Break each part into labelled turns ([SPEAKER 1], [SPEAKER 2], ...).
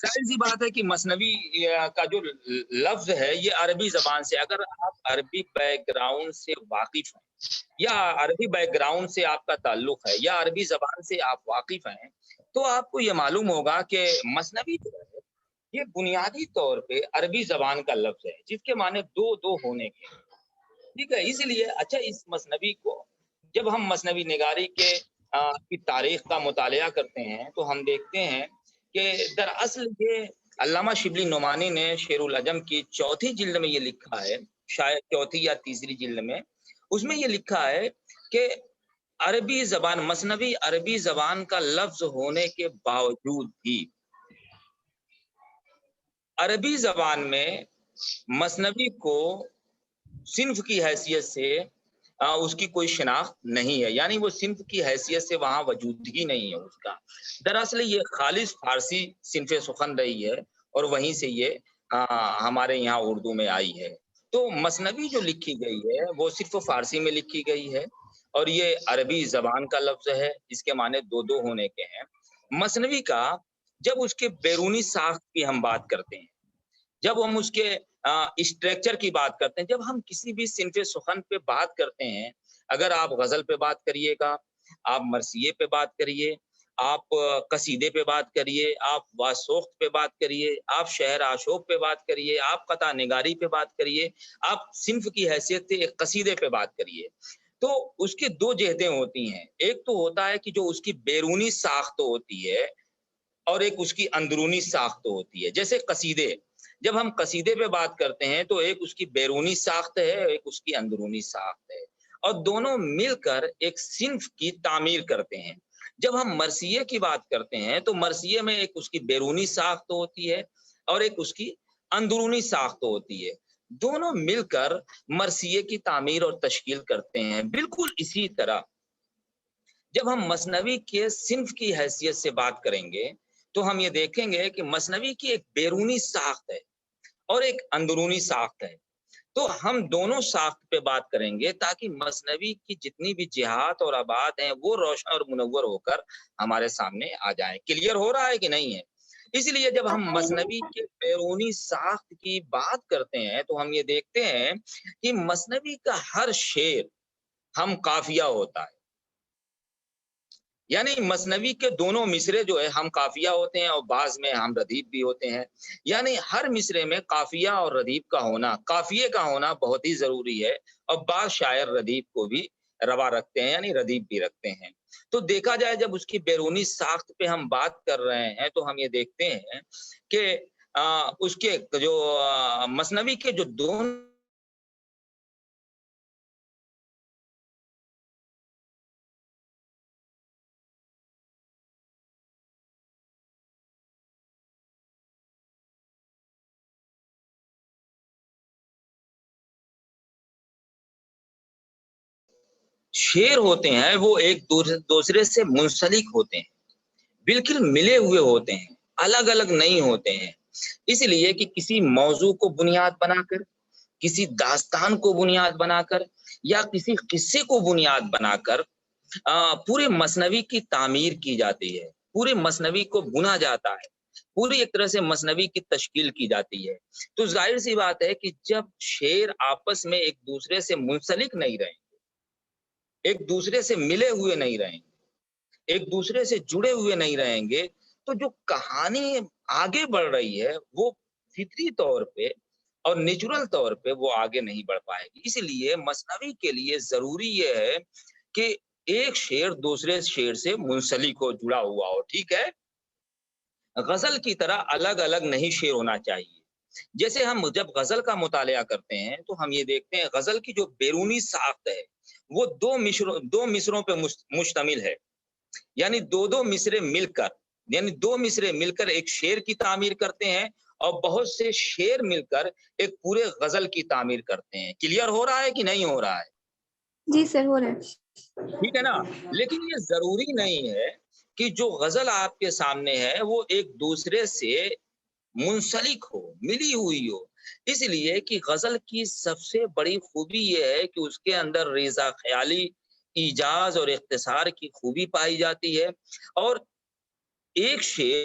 [SPEAKER 1] ظاہر سی بات ہے کہ مثنوی کا جو لفظ ہے یہ عربی زبان سے، اگر آپ عربی بیک گراؤنڈ سے واقف ہیں یا عربی بیک گراؤنڈ سے آپ کا تعلق ہے یا عربی زبان سے آپ واقف ہیں تو آپ کو یہ معلوم ہوگا کہ مثنوی جو ہے یہ بنیادی طور پہ عربی زبان کا لفظ ہے جس کے معنی دو دو ہونے کے، ٹھیک ہے۔ اسی لیے اچھا اس مثنوی کو جب ہم مثنوی نگاری کی تاریخ کا مطالعہ کرتے ہیں تو ہم دیکھتے ہیں کہ دراصل یہ علامہ شبلی نعمانی نے شعر العجم کی چوتھی جلد میں یہ لکھا ہے، شاید چوتھی یا تیسری جلد میں، اس میں یہ لکھا ہے کہ عربی زبان مثنوی عربی زبان کا لفظ ہونے کے باوجود بھی عربی زبان میں مثنوی کو صنف کی حیثیت سے اس کی کوئی شناخت نہیں ہے، یعنی وہ صنف کی حیثیت سے وہاں وجود ہی نہیں ہے اس کا۔ دراصل یہ خالص فارسی صنف سخن رہی ہے اور وہیں سے یہ ہمارے یہاں اردو میں آئی ہے۔ تو مثنوی جو لکھی گئی ہے وہ صرف فارسی میں لکھی گئی ہے اور یہ عربی زبان کا لفظ ہے جس کے معنی دو دو ہونے کے ہیں۔ مثنوی کا جب اس کے بیرونی ساخت کی ہم بات کرتے ہیں، جب ہم اس کے اسٹرکچر کی بات کرتے ہیں، جب ہم کسی بھی صنف سخن پہ بات کرتے ہیں، اگر آپ غزل پہ بات کریے گا، آپ مرثیے پہ بات کریے، آپ قصیدے پہ بات کریے، آپ واسوخت پہ بات کریے، آپ شعر آشوق پہ بات کریے، آپ قطع نگاری پہ بات کریے، آپ صنف کی حیثیت سے ایک قصیدے پہ بات کریے، تو اس کی دو جہتیں ہوتی ہیں۔ ایک تو ہوتا ہے کہ جو اس کی بیرونی ساخت ہوتی ہے اور ایک اس کی اندرونی ساخت ہوتی ہے۔ جیسے قصیدے، جب ہم قصیدے پہ بات کرتے ہیں تو ایک اس کی بیرونی ساخت ہے، ایک اس کی اندرونی ساخت ہے، اور دونوں مل کر ایک صنف کی تعمیر کرتے ہیں۔ جب ہم مرثیے کی بات کرتے ہیں تو مرثیے میں ایک اس کی بیرونی ساخت ہوتی ہے اور ایک اس کی اندرونی ساخت ہوتی ہے، دونوں مل کر مرثیے کی تعمیر اور تشکیل کرتے ہیں۔ بالکل اسی طرح جب ہم مثنوی کے صنف کی حیثیت سے بات کریں گے تو ہم یہ دیکھیں گے کہ مثنوی کی ایک بیرونی ساخت ہے اور ایک اندرونی ساخت ہے، تو ہم دونوں ساخت پہ بات کریں گے تاکہ مثنوی کی جتنی بھی جہات اور ابعاد ہیں وہ روشن اور منور ہو کر ہمارے سامنے آ جائیں۔ کلیئر ہو رہا ہے کہ نہیں ہے؟ اس لیے جب ہم مثنوی کے بیرونی ساخت کی بات کرتے ہیں تو ہم یہ دیکھتے ہیں کہ مثنوی کا ہر شعر ہم قافیہ ہوتا ہے، یعنی مثنوی کے دونوں مصرے جو ہے ہم قافیہ ہوتے ہیں اور بعض میں ہم ردیف بھی ہوتے ہیں، یعنی ہر مصرے میں قافیہ اور ردیف کا ہونا، قافیے کا ہونا بہت ہی ضروری ہے، اور بعض شاعر ردیف کو بھی روا رکھتے ہیں یعنی ردیف بھی رکھتے ہیں۔ تو دیکھا جائے جب اس کی بیرونی ساخت پہ ہم بات کر رہے ہیں تو ہم یہ دیکھتے ہیں کہ اس کے جو مثنوی کے جو دونوں شعر ہوتے ہیں وہ ایک دوسرے سے منسلک ہوتے ہیں، بالکل ملے ہوئے ہوتے ہیں، الگ الگ نہیں ہوتے ہیں، اس لیے کہ کسی موضوع کو بنیاد بنا کر، کسی داستان کو بنیاد بنا کر یا کسی قصے کو بنیاد بنا کر پورے مثنوی کی تعمیر کی جاتی ہے، پورے مثنوی کو بنا جاتا ہے، پوری ایک طرح سے مثنوی کی تشکیل کی جاتی ہے۔ تو ظاہر سی بات ہے کہ جب شعر آپس میں ایک دوسرے سے منسلک نہیں رہیں، ایک دوسرے سے ملے ہوئے نہیں رہیں گے، ایک دوسرے سے جڑے ہوئے نہیں رہیں گے، تو جو کہانی آگے بڑھ رہی ہے وہ فطری طور پہ اور نیچرل طور پہ وہ آگے نہیں بڑھ پائے گی۔ اس لیے مثنوی کے لیے ضروری یہ ہے کہ ایک شعر دوسرے شعر سے منسلک ہو، جڑا ہوا ہو، ٹھیک ہے۔ غزل کی طرح الگ الگ نہیں شعر ہونا چاہیے۔ جیسے ہم جب غزل کا مطالعہ کرتے ہیں تو ہم یہ دیکھتے ہیں غزل کی جو بیرونی ساخت ہے وہ دو مصروں پہ مشتمل ہے، یعنی دو مصرے مل کر، یعنی دو مصرے مل کر ایک شعر کی تعمیر کرتے ہیں اور بہت سے شعر مل کر ایک پورے غزل کی تعمیر کرتے ہیں۔ کلیئر ہو رہا ہے کہ نہیں ہو رہا ہے؟
[SPEAKER 2] جی سر ہو رہا ہے۔
[SPEAKER 1] ٹھیک ہے نا؟ لیکن یہ ضروری نہیں ہے کہ جو غزل آپ کے سامنے ہے وہ ایک دوسرے سے منسلک ہو، ملی ہوئی ہو، اس لیے کہ غزل کی سب سے بڑی خوبی یہ ہے کہ اس کے اندر ریزہ خیالی، ایجاز اور اختصار کی خوبی پائی جاتی ہے، اور ایک شعر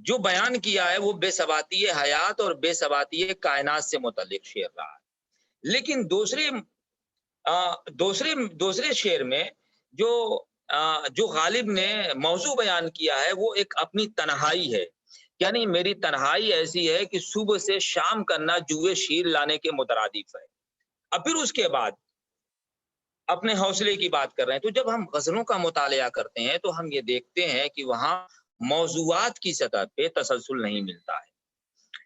[SPEAKER 1] جو بیان کیا ہے وہ بے ثباتی حیات اور بے ثباتی کائنات سے متعلق شعر رہا ہے. لیکن دوسرے شعر میں جو غالب نے موضوع بیان کیا ہے وہ ایک اپنی تنہائی ہے. یعنی میری تنہائی ایسی ہے کہ صبح سے شام کرنا جوئے شیر لانے کے مترادف ہے. اب پھر اس کے بعد اپنے حوصلے کی بات کر رہے ہیں. تو جب ہم غزلوں کا مطالعہ کرتے ہیں تو ہم یہ دیکھتے ہیں کہ وہاں موضوعات کی سطح پہ تسلسل نہیں ملتا ہے.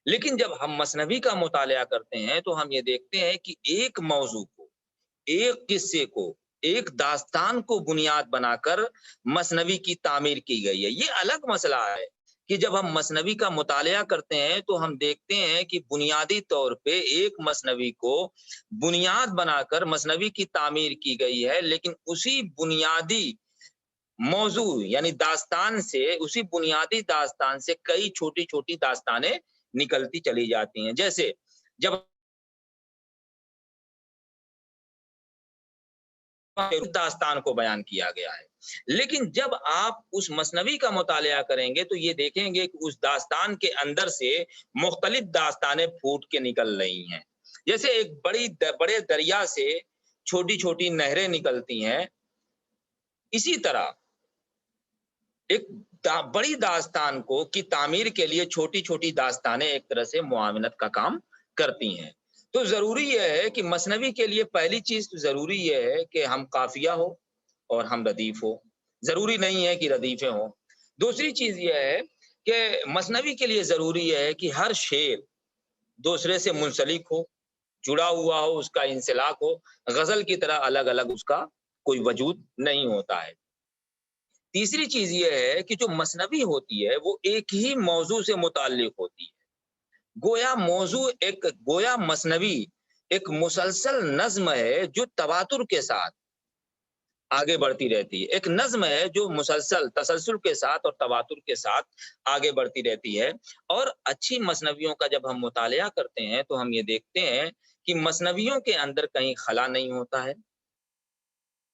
[SPEAKER 1] لیکن جب ہم مثنوی کا مطالعہ کرتے ہیں تو ہم یہ دیکھتے ہیں کہ ایک موضوع کو، ایک قصے کو، ایک داستان کو بنیاد بنا کر مثنوی کی تعمیر کی گئی ہے. یہ الگ مسئلہ ہے کہ جب ہم مثنوی کا مطالعہ کرتے ہیں تو ہم دیکھتے ہیں کہ بنیادی طور پہ ایک مثنوی کو بنیاد بنا کر مثنوی کی تعمیر کی گئی ہے، لیکن اسی بنیادی موضوع یعنی داستان سے، اسی بنیادی داستان سے کئی چھوٹی چھوٹی داستانیں نکلتی چلی جاتی ہیں. جیسے جب داستان کو بیان کیا گیا ہے، لیکن جب آپ اس مثنوی کا مطالعہ کریں گے تو یہ دیکھیں گے کہ اس داستان کے اندر سے مختلف داستانیں پھوٹ کے نکل رہی ہیں. جیسے ایک بڑے دریا سے چھوٹی چھوٹی نہریں نکلتی ہیں، اسی طرح ایک بڑی داستان کی تعمیر کے لیے چھوٹی چھوٹی داستانیں ایک طرح سے معاونت کا کام کرتی ہیں. تو ضروری یہ ہے کہ مثنوی کے لیے پہلی چیز تو ضروری یہ ہے کہ ہم قافیہ ہو اور ہم ردیف ہو. ضروری نہیں ہے کہ ردیفیں ہوں. دوسری چیز یہ ہے کہ مثنوی کے لیے ضروری یہ ہے کہ ہر شعر دوسرے سے منسلک ہو، جڑا ہوا ہو، اس کا انسلاک ہو. غزل کی طرح الگ الگ اس کا کوئی وجود نہیں ہوتا ہے. تیسری چیز یہ ہے کہ جو مثنوی ہوتی ہے وہ ایک ہی موضوع سے متعلق ہوتی ہے. گویا مثنوی ایک مسلسل نظم ہے جو تواتر کے ساتھ آگے بڑھتی رہتی ہے. ایک نظم ہے جو مسلسل تسلسل کے ساتھ اور تواتر کے ساتھ آگے بڑھتی رہتی ہے. اور اچھی مثنویوں کا جب ہم مطالعہ کرتے ہیں تو ہم یہ دیکھتے ہیں کہ مثنویوں کے اندر کہیں خلا نہیں ہوتا ہے،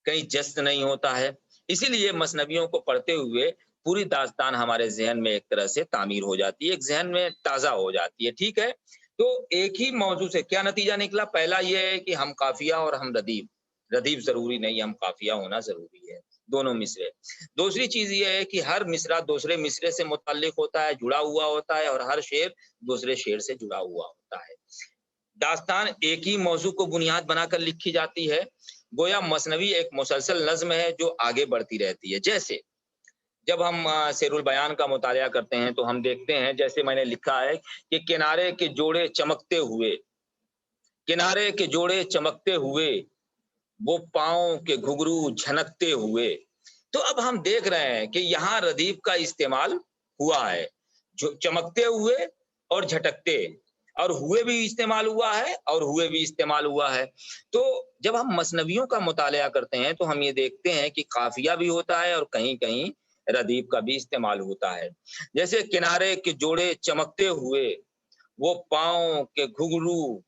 [SPEAKER 1] کہیں جست نہیں ہوتا ہے. اسی لیے مثنویوں کو پڑھتے ہوئے پوری داستان ہمارے ذہن میں ایک طرح سے تعمیر ہو جاتی ہے، ایک ذہن میں تازہ ہو جاتی ہے. ٹھیک ہے، تو ایک ہی موضوع سے کیا نتیجہ نکلا؟ پہلا یہ ہے کہ ہم قافیہ اور ہم ردیف ضروری نہیں، ہم قافیہ ہونا ضروری ہے، دونوں مصرے. دوسری چیز یہ ہے کہ ہر مصرع دوسرے مصرے سے متعلق ہوتا ہے، جڑا ہوا ہوتا ہے، اور ہر شعر دوسرے شعر سے جڑا ہوا ہوتا ہے. داستان ایک ہی موضوع کو بنیاد بنا کر لکھی جاتی ہے. گویا مثنوی ایک مسلسل نظم ہے جو آگے بڑھتی رہتی ہے. جیسے جب ہم سیر البیان کا مطالعہ کرتے ہیں تو ہم دیکھتے ہیں، جیسے میں نے لکھا ہے کہ کنارے کے جوڑے چمکتے ہوئے وہ پاؤں کے گھگرو جھنکتے ہوئے. تو اب ہم دیکھ رہے ہیں کہ یہاں ردیف کا استعمال ہوا ہے، جو چمکتے ہوئے اور جھٹکتے، اور ہوئے بھی استعمال ہوا ہے اور ہوئے بھی استعمال ہوا ہے. تو جب ہم مثنویوں کا مطالعہ کرتے ہیں تو ہم یہ دیکھتے ہیں کہ قافیہ بھی ہوتا ہے اور کہیں کہیں ردیف کا بھی استعمال ہوتا ہے. جیسے کنارے کے جوڑے چمکتے ہوئے وہ پاؤں کے گھگرو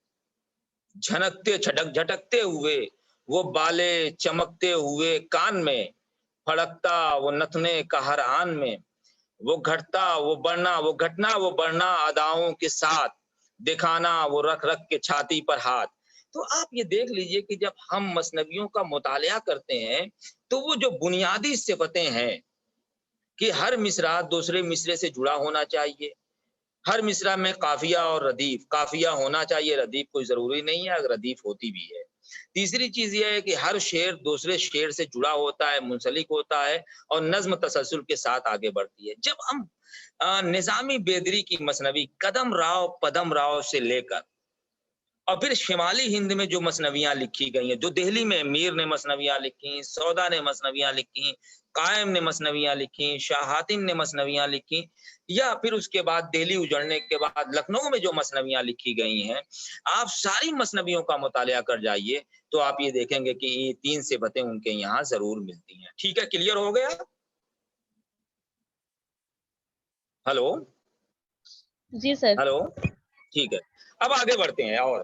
[SPEAKER 1] جھٹکتے ہوئے، وہ بالے چمکتے ہوئے کان میں، پھڑکتا وہ نتنے کا ہر آن میں، وہ گھٹتا وہ گھٹنا وہ بڑھنا اداؤں کے ساتھ، دکھانا وہ رکھ کے چھاتی پر ہاتھ. تو آپ یہ دیکھ لیجئے کہ جب ہم مثنویوں کا مطالعہ کرتے ہیں تو وہ جو بنیادی صفتیں ہیں کہ ہر مصرع دوسرے مصرے سے جڑا ہونا چاہیے، ہر مصرع میں قافیہ اور ردیف، قافیہ ہونا چاہیے، ردیف کوئی ضروری نہیں ہے اگر ردیف ہوتی بھی ہے. تیسری چیز یہ ہے کہ ہر شعر دوسرے شعر سے جڑا ہوتا ہے، منسلک ہوتا ہے، اور نظم تسلسل کے ساتھ آگے بڑھتی ہے. جب ہم نظامی بیدری کی مثنوی قدم راؤ پدم راؤ سے لے کر اور پھر شمالی ہند میں جو مثنویاں لکھی گئی ہیں، جو دہلی میں میر نے مثنویاں لکھی، سودا نے مثنویاں لکھی، قائم نے مثنویاں لکھی، شاہ حاتم نے مثنویاں لکھی، یا پھر اس کے بعد دہلی اجڑنے کے بعد لکھنؤ میں جو مثنویاں لکھی گئی ہیں، آپ ساری مثنویوں کا مطالعہ کر جائیے تو آپ یہ دیکھیں گے کہ یہ 3 صفتیں ان کے یہاں ضرور ملتی ہیں. ٹھیک ہے، کلیئر ہو گیا؟ ہلو
[SPEAKER 3] جی سر.
[SPEAKER 1] ہلو ٹھیک ہے، اب آگے بڑھتے ہیں. اور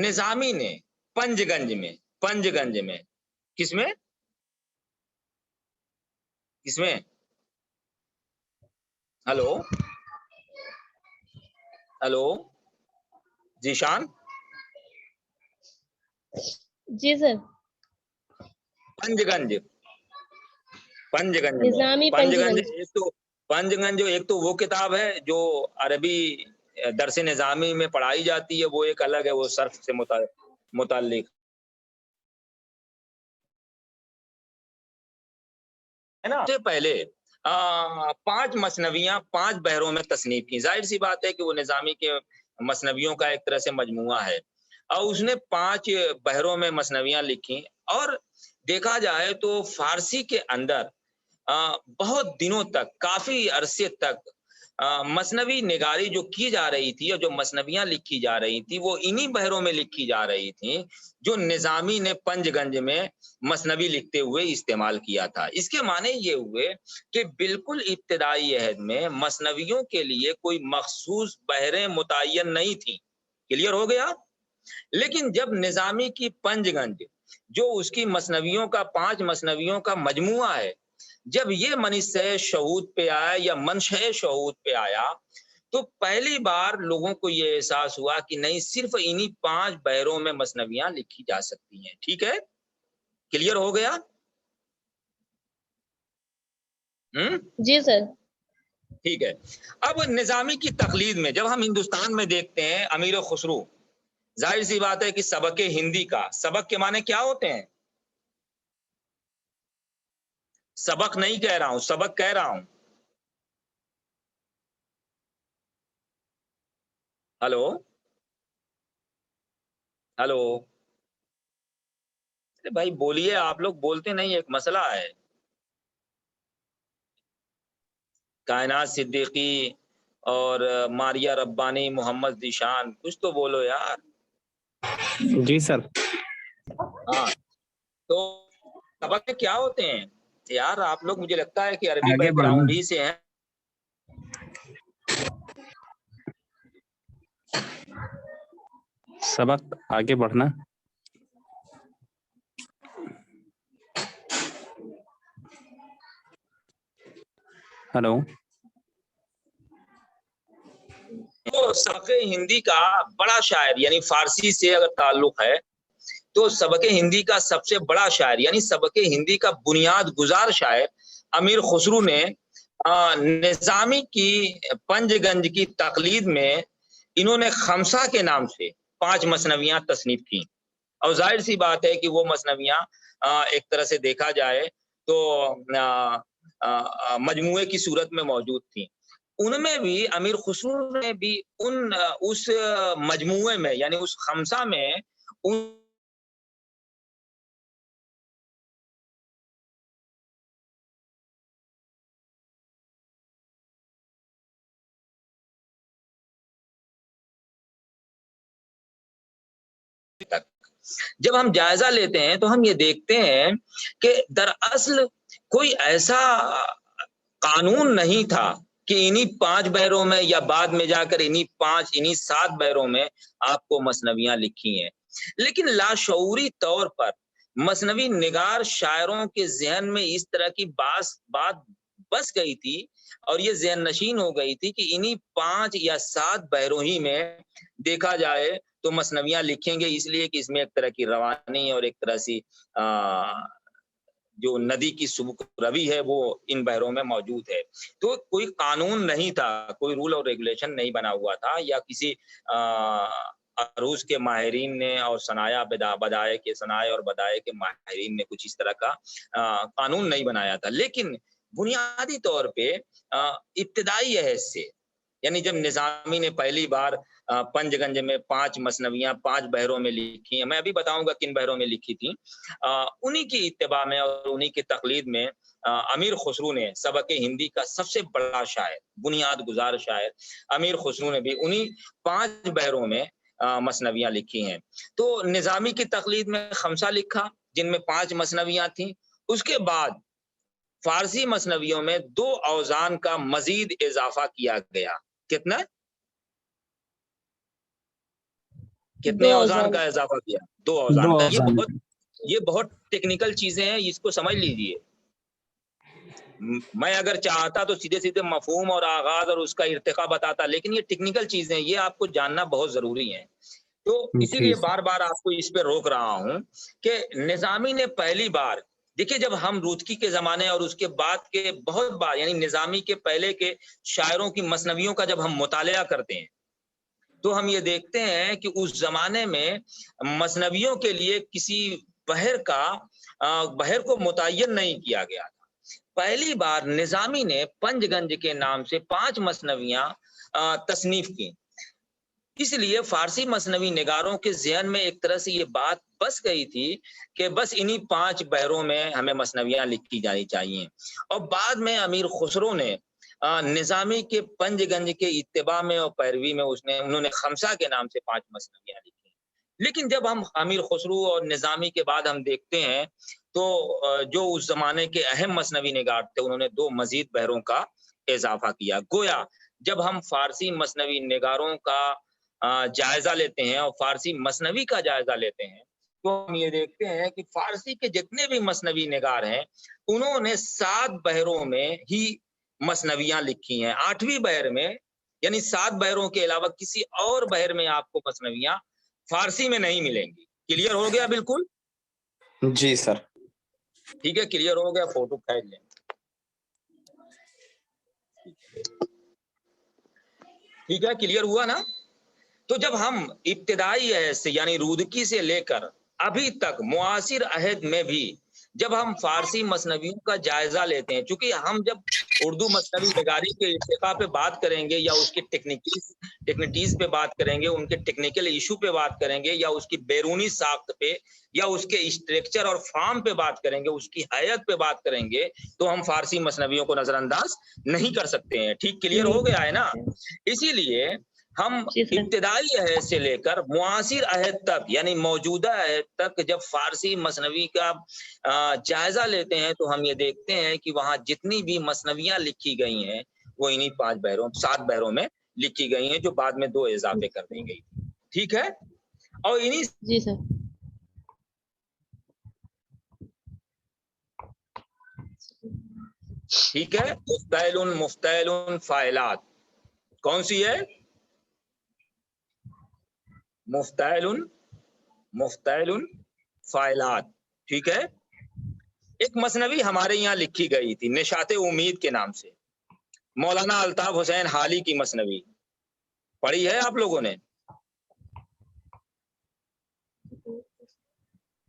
[SPEAKER 1] نظامی نے پنجگنج میں کس میں ہلو ذیشان
[SPEAKER 3] جی سر
[SPEAKER 1] پنجگنج میں
[SPEAKER 3] نظامی
[SPEAKER 1] پنجگنج
[SPEAKER 3] پنجگنج
[SPEAKER 1] پنجگنج ایک تو وہ کتاب ہے جو عربی درس نظامی میں پڑھائی جاتی ہے، وہ ایک الگ ہے، وہ صرف سے متعلق ہے نا۔ سے پہلے 5 مثنویاں 5 بحروں میں تصنیف کی، ظاہر سی بات ہے کہ وہ نظامی کے مثنویوں کا ایک طرح سے مجموعہ ہے، اور اس نے 5 بحروں میں مثنویاں لکھی۔ اور دیکھا جائے تو فارسی کے اندر بہت دنوں تک، کافی عرصے تک مثنوی نگاری جو کی جا رہی تھی اور جو مثنویاں لکھی جا رہی تھی وہ انہی بحروں میں لکھی جا رہی تھی جو نظامی نے پنجگنج میں مثنوی لکھتے ہوئے استعمال کیا تھا۔ اس کے معنی یہ ہوئے کہ بالکل ابتدائی عہد میں مثنویوں کے لیے کوئی مخصوص بحریں متعین نہیں تھی۔ کلیئر ہو گیا؟ لیکن جب نظامی کی پنجگنج جو اس کی مثنویوں کا 5 مثنویوں کا مجموعہ ہے، جب یہ منشأ شہود پہ آیا یا منشأ شہود پہ آیا تو پہلی بار لوگوں کو یہ احساس ہوا کہ نہیں، صرف انہی 5 بحروں میں مثنویاں لکھی جا سکتی ہیں۔ ٹھیک ہے، کلیئر ہو گیا؟
[SPEAKER 3] جی سر
[SPEAKER 1] ٹھیک ہے۔ اب نظامی کی تقلید میں جب ہم ہندوستان میں دیکھتے ہیں امیر خسرو، ظاہر سی بات ہے کہ سبق ہندی کا، سبق کے معنی کیا ہوتے ہیں؟ سبق نہیں کہہ رہا ہوں، سبق کہہ رہا ہوں۔ ہلو بھائی بولیے، آپ لوگ بولتے نہیں، ایک مسئلہ ہے۔ کائنات صدیقی اور ماریہ ربانی، محمد ذیشان، کچھ تو بولو یار۔
[SPEAKER 4] جی سر۔
[SPEAKER 1] ہاں، تو سبق کیا ہوتے ہیں یار؟ آپ لوگ مجھے لگتا ہے کہ عربی
[SPEAKER 4] آگے
[SPEAKER 1] بیک
[SPEAKER 4] بڑھنا،
[SPEAKER 1] گراؤنڈ ہی سے ہیں۔
[SPEAKER 4] سبق آگے بڑھنا۔ ہلو
[SPEAKER 1] تو سبق ہندی کا بڑا شاعر، یعنی فارسی سے اگر تعلق ہے تو سبق ہندی کا سب سے بڑا شاعر، یعنی سبق ہندی کا بنیاد گزار شاعر امیر خسرو نے نظامی کی پنجگنج کی تقلید میں انہوں نے خمسہ کے نام سے 5 مثنویاں تصنیف کی، اور ظاہر سی بات ہے کہ وہ مثنویاں ایک طرح سے دیکھا جائے تو مجموعے کی صورت میں موجود تھیں۔ ان میں بھی امیر خسرو نے بھی اس مجموعے میں، یعنی اس خمسہ میں تک جب ہم جائزہ لیتے ہیں تو ہم یہ دیکھتے ہیں کہ دراصل کوئی ایسا قانون نہیں تھا کہ انہی 5 بحروں میں یا بعد میں جا کر انہی 7 بحروں میں آپ کو مثنویاں لکھی ہیں، لیکن لاشعوری طور پر مثنوی نگار شاعروں کے ذہن میں اس طرح کی بات بس گئی تھی اور یہ ذہن نشین ہو گئی تھی کہ انہی 5 یا 7 بحروں ہی میں دیکھا جائے تو مثنویاں لکھیں گے، اس لیے کہ اس میں ایک طرح کی روانی اور ایک طرح سی جو ندی کی سبک روی ہے وہ ان بحروں میں موجود ہے۔ تو کوئی قانون نہیں تھا، کوئی رول اور ریگولیشن نہیں بنا ہوا تھا، یا کسی عروض کے ماہرین نے اور بدائع اور بدائع کے ماہرین نے کچھ اس طرح کا قانون نہیں بنایا تھا، لیکن بنیادی طور پہ ابتدائی عہد سے، یعنی جب نظامی نے پہلی بار پنجگنج میں 5 مثنویاں 5 بحروں میں لکھی ہیں، میں ابھی بتاؤں گا کن بحروں میں لکھی تھی، انہی کی اتباع میں اور انہی کی تقلید میں امیر خسرو نے، سبق ہندی کا سب سے بڑا شاعر، بنیاد گزار شاعر امیر خسرو نے بھی انہی 5 بحروں میں مثنویاں لکھی ہیں۔ تو نظامی کی تقلید میں خمسہ لکھا جن میں 5 مثنویاں تھیں، اس کے بعد فارسی مثنویوں میں 2 اوزان کا مزید اضافہ کیا گیا۔ کتنا؟ کتنے
[SPEAKER 3] دو
[SPEAKER 1] اوزان
[SPEAKER 3] اوزان
[SPEAKER 1] کا اضافہ کیا؟ 2 اوزان
[SPEAKER 4] دو
[SPEAKER 1] کا.
[SPEAKER 4] اوزان.
[SPEAKER 1] یہ بہت ٹیکنیکل چیزیں ہیں، اس کو سمجھ لیجئے. میں اگر چاہتا تو سیدھے سیدھے مفہوم اور آغاز اور اس کا ارتقا بتاتا، لیکن یہ ٹیکنیکل چیزیں یہ آپ کو جاننا بہت ضروری ہے. تو اسی
[SPEAKER 4] جی
[SPEAKER 1] لیے
[SPEAKER 4] سر.
[SPEAKER 1] بار بار آپ کو اس پہ روک رہا ہوں کہ نظامی نے پہلی بار، دیکھیے جب ہم رودکی کے زمانے اور اس کے بعد کے بہت بار، یعنی نظامی کے پہلے کے شاعروں کی مثنویوں کا جب ہم مطالعہ کرتے ہیں تو ہم یہ دیکھتے ہیں کہ اس زمانے میں مثنویوں کے لیے کسی بحر کو متعین نہیں کیا گیا تھا. پہلی بار نظامی نے پنج گنج کے نام سے 5 مثنویاں تصنیف کی. اس لیے فارسی مثنوی نگاروں کے ذہن میں ایک طرح سے یہ بات بس گئی تھی کہ بس انہی 5 بحروں میں ہمیں مثنویاں لکھی جانی چاہیے. اور بعد میں امیر خسرو نے نظامی کے پنج گنج کے اتباع میں اور پیروی میں انہوں نے خمسہ کے نام سے 5 مثنویاں لکھی. لیکن جب ہم امیر خسرو اور نظامی کے بعد ہم دیکھتے ہیں تو جو اس زمانے کے اہم مثنوی نگار تھے انہوں نے 2 مزید بحروں کا اضافہ کیا. گویا جب ہم فارسی مثنوی نگاروں کا جائزہ لیتے ہیں اور فارسی مثنوی کا جائزہ لیتے ہیں تو ہم یہ دیکھتے ہیں کہ فارسی کے جتنے بھی مثنوی نگار ہیں انہوں نے 7 بحروں میں ہی مثنویاں لکھی ہیں. 8ویں بحر میں، یعنی 7 بحروں کے علاوہ کسی اور بحر میں آپ کو مثنویاں فارسی میں نہیں ملیں گی. کلیئر ہو گیا؟ بالکل
[SPEAKER 4] جی سر.
[SPEAKER 1] ٹھیک ہے، کلیئر ہو گیا. فوٹو کھینچ لیں. ٹھیک ہے، کلیئر ہوا نا؟ تو جب ہم ابتدائی عہد سے یعنی رودکی سے لے کر ابھی تک معاصر عہد میں بھی جب ہم فارسی مثنویوں کا جائزہ لیتے ہیں، چونکہ ہم جب اردو مثنوی نگاری کے ارتقاء پہ بات کریں گے یا اس کے ٹیکنیکیز پہ بات کریں گے، ان کے ٹیکنیکل ایشو پہ بات کریں گے، یا اس کی بیرونی ساخت پہ یا اس کے اسٹرکچر اور فارم پہ بات کریں گے، اس کی حیت پہ بات کریں گے، تو ہم فارسی مثنویوں کو نظر انداز نہیں کر سکتے ہیں. ٹھیک کلیئر ہو گیا ہے نا؟ اسی لیے ہم
[SPEAKER 3] جی سر.
[SPEAKER 1] ابتدائی عہد سے لے کر معاصر عہد تک یعنی موجودہ عہد تک جب فارسی مثنوی کا جائزہ لیتے ہیں تو ہم یہ دیکھتے ہیں کہ وہاں جتنی بھی مثنویاں لکھی گئی ہیں وہ انہی 7 بحروں میں لکھی گئی ہیں، جو بعد میں 2 اضافے کر دی گئی. ٹھیک ہے؟ اور انہی
[SPEAKER 3] جی سر.
[SPEAKER 1] ٹھیک ہے. مفتعل فاعلات کون سی ہے؟ مفتعل فاعلات. ٹھیک ہے. ایک مثنوی ہمارے یہاں لکھی گئی تھی نشاط امید کے نام سے، مولانا الطاف حسین حالی کی مثنوی. پڑھی ہے آپ لوگوں نے؟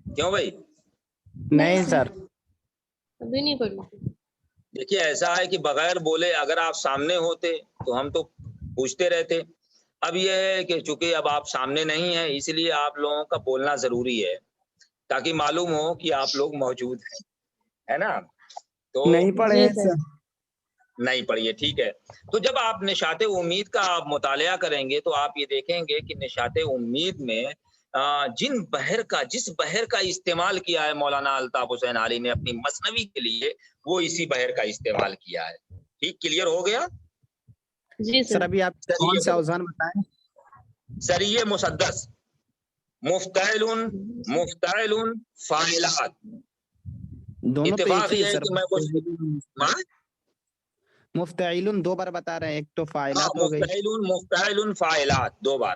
[SPEAKER 1] کیوں بھائی؟
[SPEAKER 4] نہیں سر.
[SPEAKER 3] ابھی نہیں پڑھی.
[SPEAKER 1] دیکھیے ایسا ہے کہ بغیر بولے اگر آپ سامنے ہوتے تو ہم تو پوچھتے رہتے. اب یہ ہے کہ چونکہ اب آپ سامنے نہیں ہیں اس لیے آپ لوگوں کا بولنا ضروری ہے تاکہ معلوم ہو کہ آپ لوگ موجود ہیں، ہے نا؟ تو
[SPEAKER 4] نہیں پڑھے
[SPEAKER 3] جی
[SPEAKER 4] ہیں
[SPEAKER 3] سر.
[SPEAKER 4] سر.
[SPEAKER 1] نہیں پڑھیے. ٹھیک ہے. تو جب آپ نشاط امید کا آپ مطالعہ کریں گے تو آپ یہ دیکھیں گے کہ نشاط امید میں جس بحر کا استعمال کیا ہے مولانا الطاف حسین علی نے اپنی مثنوی کے لیے وہ اسی بحر کا استعمال کیا ہے. ٹھیک کلیئر ہو گیا؟
[SPEAKER 3] جی
[SPEAKER 4] سر
[SPEAKER 3] سر.
[SPEAKER 4] ابھی آپ کون سے اوزان بتائیں؟
[SPEAKER 1] سریع مسدس، مفتعل فاعلات.
[SPEAKER 4] دونوں تو ایک
[SPEAKER 1] اتفاق
[SPEAKER 4] ہی
[SPEAKER 1] یہ
[SPEAKER 4] ہے
[SPEAKER 1] ہے
[SPEAKER 4] سر.
[SPEAKER 1] کہ میں
[SPEAKER 4] مفتعل 2 بار بتا رہے ہیں، ایک تو فاعلات ہو گئی.
[SPEAKER 1] مفتعل فاعلات 2 بار.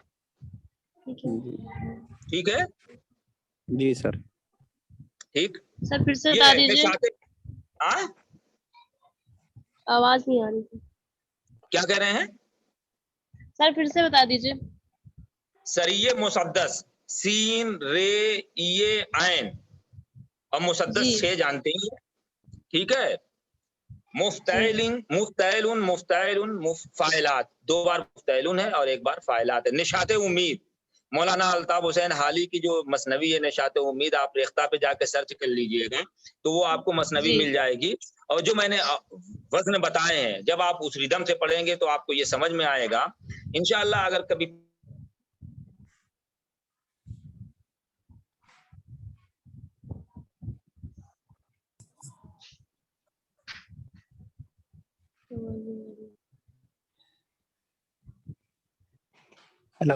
[SPEAKER 1] ٹھیک ہے.
[SPEAKER 4] جی سر.
[SPEAKER 1] ٹھیک.
[SPEAKER 3] سر پھر سے بتا
[SPEAKER 1] یہ
[SPEAKER 3] دیجیے،
[SPEAKER 1] نشاط
[SPEAKER 3] آواز نہیں آ رہی تھی.
[SPEAKER 1] کیا کہہ رہے ہیں؟
[SPEAKER 3] سر پھر سے بتا دیجیے.
[SPEAKER 1] سریع مسدس، سین رے ای عین اور مسدس
[SPEAKER 3] جی
[SPEAKER 1] 6 جانتے ہیں. ٹھیک ہے.
[SPEAKER 3] جی.
[SPEAKER 1] مفتعل فاعلات 2 بار مفتعل ہے اور 1 بار فاعلات ہے. نشاط امید مولانا الطاف حسین حالی کی جو مثنوی ہے نشاط امید، آپ ریختہ پہ جا کے سرچ کر لیجئے گا تو وہ آپ کو مثنوی
[SPEAKER 3] جی.
[SPEAKER 1] مل جائے گی. اور جو میں نے وزن بتائے ہیں جب آپ اس ردم سے پڑھیں گے تو آپ کو یہ سمجھ میں آئے گا انشاءاللہ. اگر کبھی
[SPEAKER 4] ہیلو.